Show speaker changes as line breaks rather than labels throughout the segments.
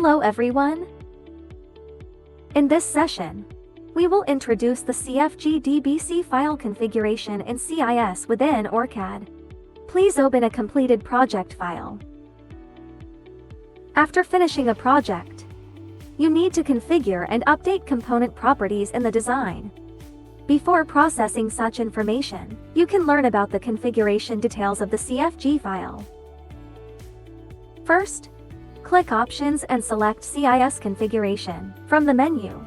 Hello everyone! In this session, we will introduce the CFG DBC file configuration in CIS within OrCAD. Please open a completed project file. After finishing a project, you need to configure and update component properties in the design. Before processing such information, you can learn about the configuration details of the CFG file. First, click Options and select CIS Configuration from the menu.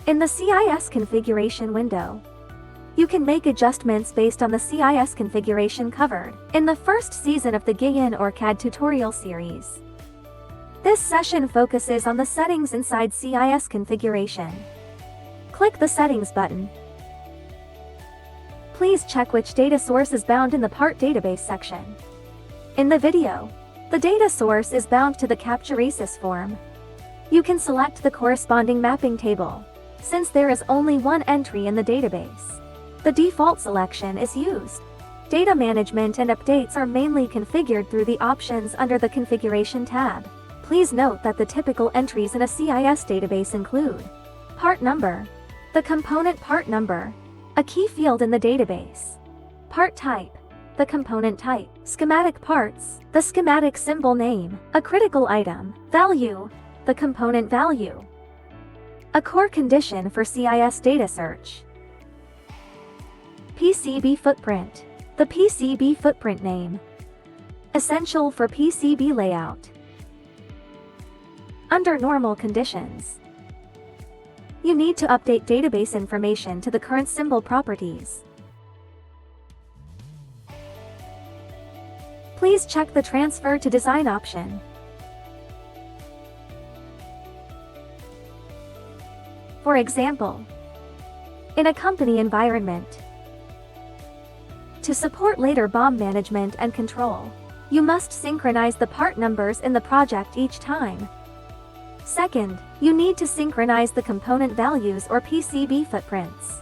In the CIS configuration window, you can make adjustments based on the CIS configuration covered in the first season of the GIIN OrCAD tutorial series. This session focuses on the settings inside CIS configuration. Click the Settings button. Please check which data source is bound in the part database section. In the video, the data source is bound to the Capture ACIS form. You can select the corresponding mapping table, since there is only one entry in the database. The default selection is used. Data management and updates are mainly configured through the options under the Configuration tab. Please note that the typical entries in a CIS database include part number, the component part number, a key field in the database, part type, the component type, schematic parts, the schematic symbol name, a critical item, value, the component value, a core condition for CIS data search, PCB footprint, the PCB footprint name, essential for PCB layout. Under normal conditions, you need to update database information to the current symbol properties. Please check the Transfer to Design option. For example, in a company environment, to support later BOM management and control, you must synchronize the part numbers in the project each time. Second, you need to synchronize the component values or PCB footprints.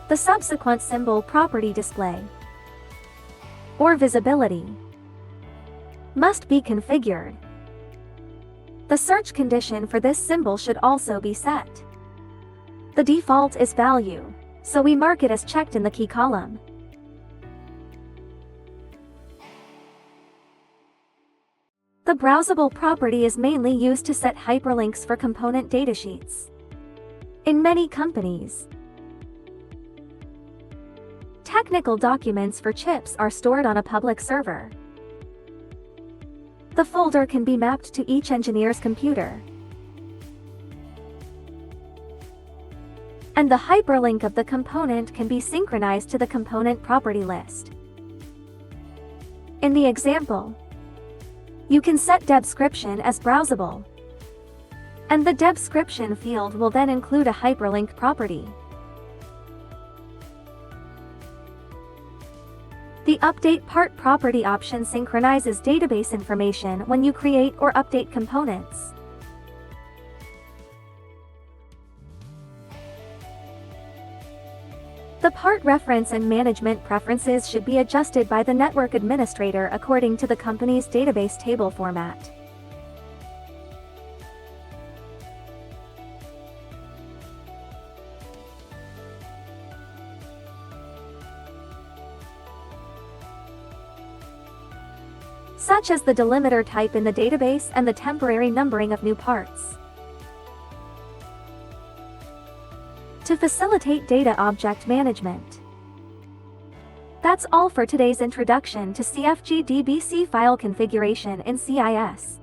The subsequent symbol property display or visibility must be configured. The search condition for this symbol should also be set. The default is value, so we mark it as checked in the key column. The browsable property is mainly used to set hyperlinks for component datasheets. In many companies, technical documents for chips are stored on a public server. The folder can be mapped to each engineer's computer, and the hyperlink of the component can be synchronized to the component property list. In the example, you can set description as browsable, and the description field will then include a hyperlink property. The Update Part property option synchronizes database information when you create or update components. The part reference and management preferences should be adjusted by the network administrator according to the company's database table format. Such as the delimiter type in the database and the temporary numbering of new parts. To facilitate data object management. That's all for today's introduction to CFG DBC file configuration in CIS.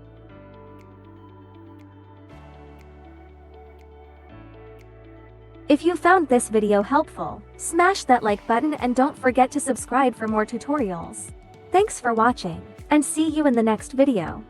If you found this video helpful, smash that like button and don't forget to subscribe for more tutorials. Thanks for watching, and see you in the next video.